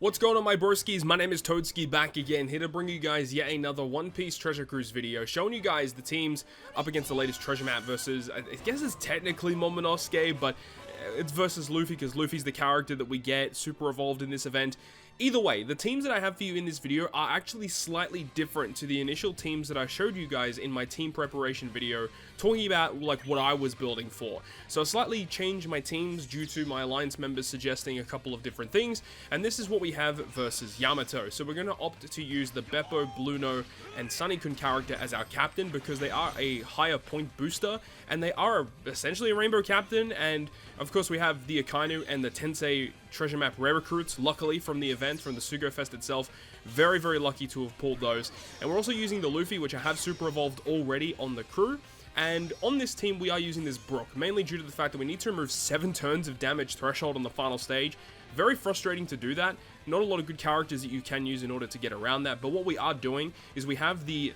What's going on, my broskiis? My name is Toadskii, back again, here to bring you guys yet another One Piece Treasure Cruise video, showing you guys the teams up against the latest treasure map versus, I guess it's technically Momonosuke, but it's versus Luffy, because Luffy's the character that we get super evolved in this event. Either way, the teams that I have for you in this video are actually slightly different to the initial teams that I showed you guys in my team preparation video, talking about like what I was building for. So I slightly changed my teams due to my alliance members suggesting a couple of different things, and this is what we have versus Yamato. So we're going to opt to use the Beppo, Bluno, and Sunny-kun character as our captain, because they are a higher point booster, and they are essentially a rainbow captain. And of course we have the Akainu and the Tensei treasure map rare recruits, luckily from the event, from the Sugo Fest itself. Very, very lucky to have pulled those. And we're also using the Luffy, which I have super evolved already on the crew. And on this team, we are using this Brook, mainly due to the fact that we need to remove 7 turns of damage threshold on the final stage. Very frustrating to do that. Not a lot of good characters that you can use in order to get around that. But what we are doing is we have the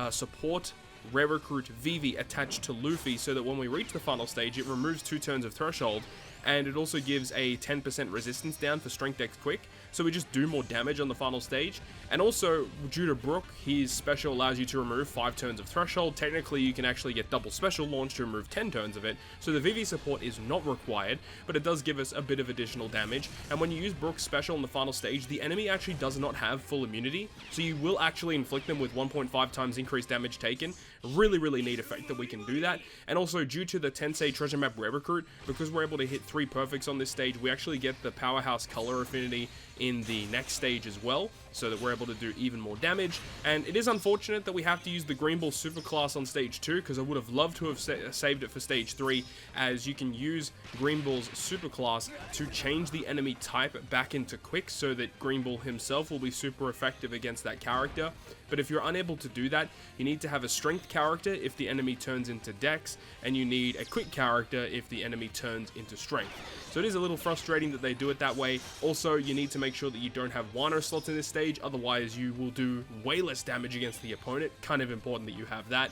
support rare recruit Vivi attached to Luffy, so that when we reach the final stage, it removes 2 turns of threshold. And it also gives a 10% resistance down for Strength X Quick, so we just do more damage on the final stage. And also, due to Brook, his special allows you to remove 5 turns of threshold. Technically, you can actually get double special launch to remove 10 turns of it, so the Vivi support is not required, but it does give us a bit of additional damage. And when you use Brook's special on the final stage, the enemy actually does not have full immunity, so you will actually inflict them with 1.5 times increased damage taken. Really, really neat effect that we can do that. And also, due to the Tensei treasure map rare recruit, because we're able to hit 3 perfects on this stage, we actually get the powerhouse color affinity in the next stage as well, so that we're able to do even more damage. And it is unfortunate that we have to use the Green Ball superclass on stage 2, because I would have loved to have saved it for stage 3, as you can use Green Ball's superclass to change the enemy type back into quick, so that Green Ball himself will be super effective against that character. But if you're unable to do that, you need to have a strength character if the enemy turns into dex, and you need a quick character if the enemy turns into strength. So it is a little frustrating that they do it that way. Also, you need to make sure that you don't have Wano slots in this stage, otherwise you will do way less damage against the opponent. Kind of important that you have that.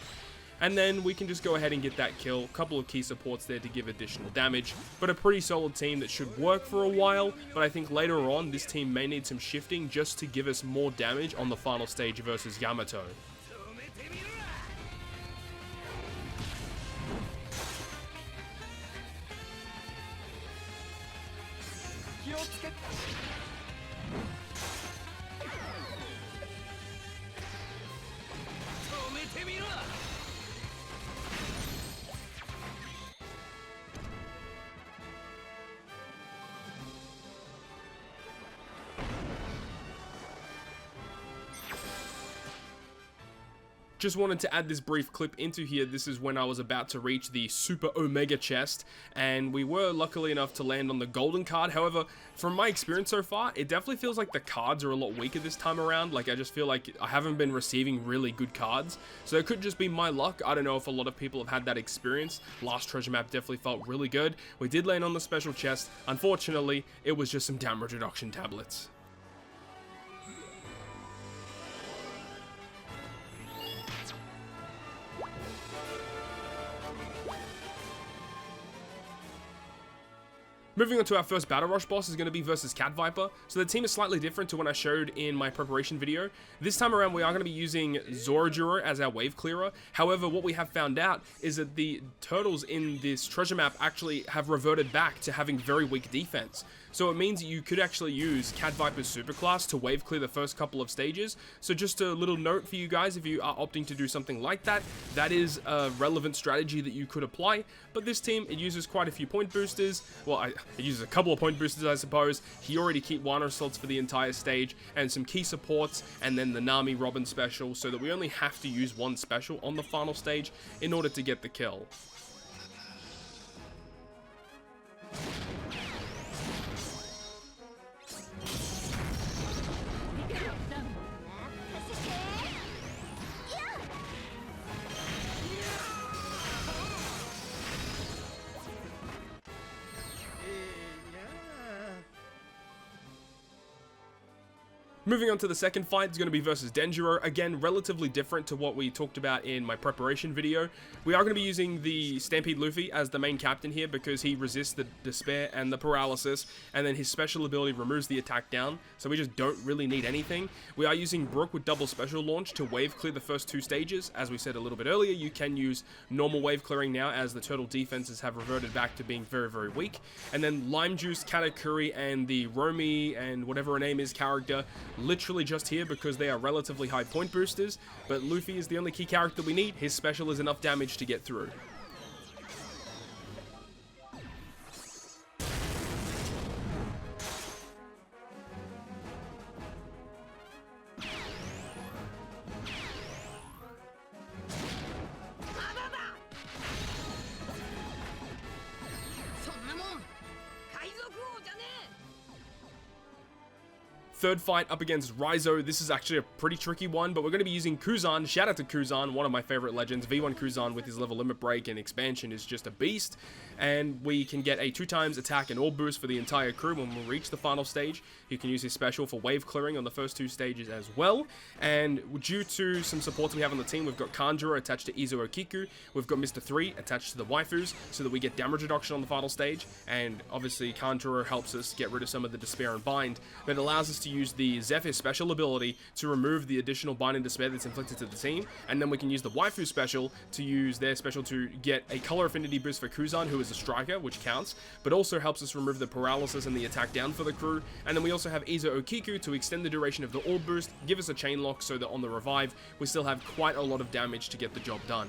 And then we can just go ahead and get that kill. A couple of key supports there to give additional damage, but a pretty solid team that should work for a while. But I think later on, this team may need some shifting just to give us more damage on the final stage versus Yamato. Just wanted to add this brief clip into here. This is when I was about to reach the Super Omega chest, and we were luckily enough to land on the golden card. However, from my experience so far, it definitely feels like the cards are a lot weaker this time around. Like, I just feel like I haven't been receiving really good cards, so it could just be my luck. I don't know if a lot of people have had that experience. Last treasure map definitely felt really good. We did land on the special chest. Unfortunately, it was just some damage reduction tablets. Moving on to our first Battle Rush boss is going to be versus Cat Viper. So the team is slightly different to when I showed in my preparation video. This time around we are going to be using Zorajuro as our wave clearer. However, what we have found out is that the turtles in this treasure map actually have reverted back to having very weak defense. So it means that you could actually use Cat Viper's superclass to wave clear the first couple of stages. So just a little note for you guys, if you are opting to do something like that, that is a relevant strategy that you could apply. But this team, it uses quite a few point boosters. Well, it uses a couple of point boosters, I suppose. He already keep Wano slots for the entire stage, and some key supports, and then the Nami Robin special, so that we only have to use one special on the final stage in order to get the kill. Moving on to the second fight, it's going to be versus Denjiro. Again, relatively different to what we talked about in my preparation video. We are going to be using the Stampede Luffy as the main captain here because he resists the despair and the paralysis, and then his special ability removes the attack down, so we just don't really need anything. We are using Brook with double special launch to wave clear the first 2 stages. As we said a little bit earlier, you can use normal wave clearing now as the turtle defenses have reverted back to being very, very weak. And then Lime Juice, Katakuri, and the Romy and whatever her name is character literally just here because they are relatively high point boosters, but Luffy is the only key character we need. His special is enough damage to get through. Third fight up against Riso. This is actually a pretty tricky one, but we're going to be using Kuzan. Shout out to Kuzan, one of my favorite legends. V1 Kuzan with his level limit break and expansion is just a beast. And we can get a 2x attack and orb boost for the entire crew when we reach the final stage. You can use his special for wave clearing on the first 2 stages as well. And due to some supports we have on the team, we've got Kanjuro attached to Izo Okiku. We've got Mr. 3 attached to the waifus so that we get damage reduction on the final stage. And obviously Kanjuro helps us get rid of some of the despair and bind, but it allows us to use the Zephyr special ability to remove the additional bind and despair that's inflicted to the team, and then we can use the waifu special to use their special to get a color affinity boost for Kuzan, who is a striker, which counts, but also helps us remove the paralysis and the attack down for the crew. And then we also have Izo Okiku to extend the duration of the orb boost, give us a chain lock so that on the revive we still have quite a lot of damage to get the job done.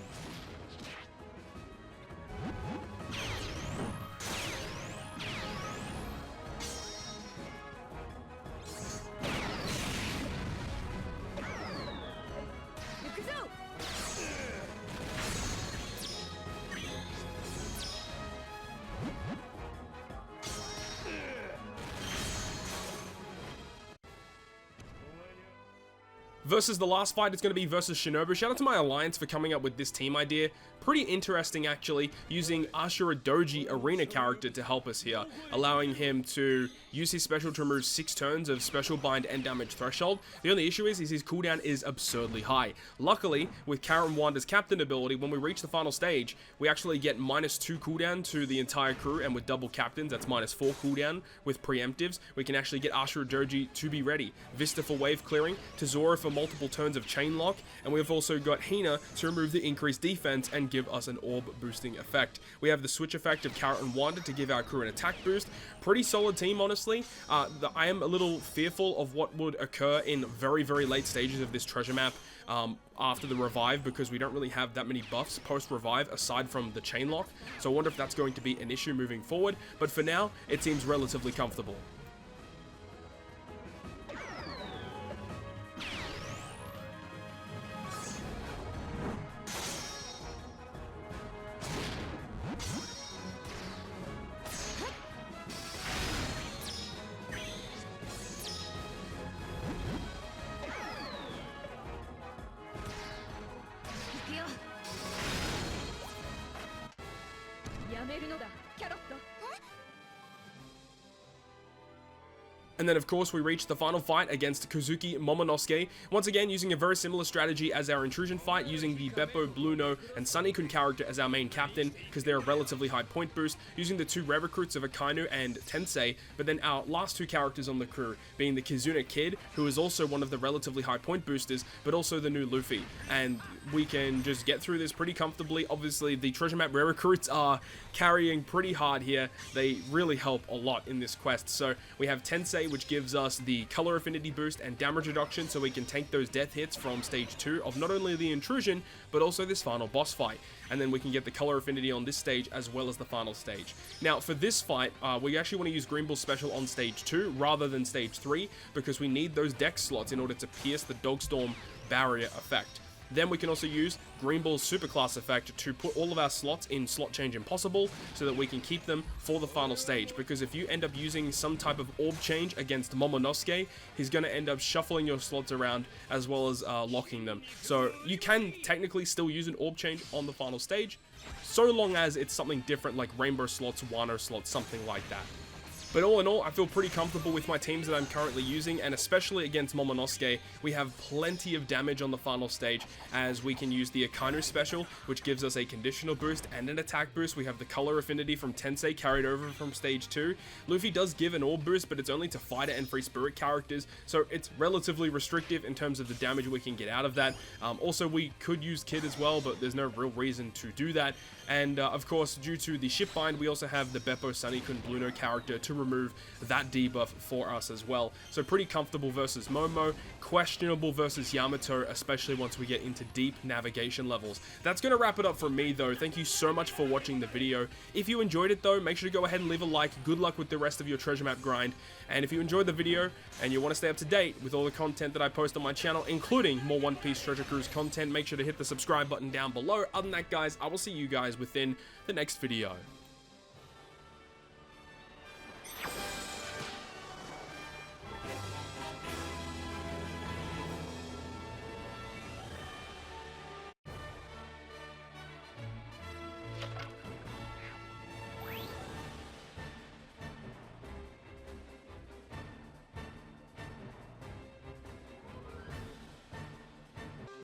Versus the last fight, it's going to be versus Shinobu. Shout out to my alliance for coming up with this team idea. Pretty interesting, actually, using Ashura Doji arena character to help us here, allowing him to use his special to remove 6 turns of special bind and damage threshold. The only issue is his cooldown is absurdly high. Luckily, with Karen Wanda's captain ability, when we reach the final stage, we actually get -2 cooldown to the entire crew, and with double captains, that's -4 cooldown. With preemptives, we can actually get Ashura Doji to be ready. Vista for wave clearing, Tezora for multiple turns of chain lock, and we've also got Hina to remove the increased defense and give us an orb boosting effect. We have the switch effect of Carrot and Wanda to give our crew an attack boost. Pretty solid team, honestly. I am a little fearful of what would occur in very, very late stages of this treasure map after the revive, because we don't really have that many buffs post-revive aside from the chain lock. So I wonder if that's going to be an issue moving forward, but for now, it seems relatively comfortable. And then, of course, we reach the final fight against Kazuki MOS. Once again, using a very similar strategy as our intrusion fight, using the Beppo, Bluno, and Sunny-kun character as our main captain, because they're a relatively high point boost, using the 2 rare recruits of Akainu and Tensei, but then our last 2 characters on the crew, being the Kizuna Kid, who is also one of the relatively high point boosters, but also the new Luffy. And we can just get through this pretty comfortably. Obviously, the treasure map rare recruits are carrying pretty hard here. They really help a lot in this quest. So we have Tensei, which gives us the color affinity boost and damage reduction, so we can tank those death hits from stage 2 of not only the intrusion, but also this final boss fight. And then we can get the color affinity on this stage as well as the final stage. Now, for this fight, we actually want to use Green Bull special on stage 2 rather than stage 3, because we need those dex slots in order to pierce the Dogstorm barrier effect. Then we can also use Green Bull's superclass effect to put all of our slots in slot change impossible, so that we can keep them for the final stage. Because if you end up using some type of orb change against Momonosuke, he's going to end up shuffling your slots around as well as locking them. So you can technically still use an orb change on the final stage, so long as it's something different like Rainbow slots, Wano slots, something like that. But all in all, I feel pretty comfortable with my teams that I'm currently using, and especially against Momonosuke, we have plenty of damage on the final stage, as we can use the Akainu special, which gives us a conditional boost and an attack boost. We have the color affinity from Tensei carried over from stage 2. Luffy does give an orb boost, but it's only to fighter and free spirit characters, so it's relatively restrictive in terms of the damage we can get out of that. Also, we could use Kid as well, but there's no real reason to do that. And of course, due to the ship bind, we also have the Beppo Sunikun Bluno character to remove that debuff for us as well. So pretty comfortable versus Momo, questionable versus Yamato, especially once we get into deep navigation levels. That's going to wrap it up for me though. Thank you so much for watching the video. If you enjoyed it though, make sure to go ahead and leave a like. Good luck with the rest of your treasure map grind. And if you enjoyed the video and you want to stay up to date with all the content that I post on my channel, including more One Piece Treasure Cruise content, make sure to hit the subscribe button down below. Other than that, guys, I will see you guys within the next video.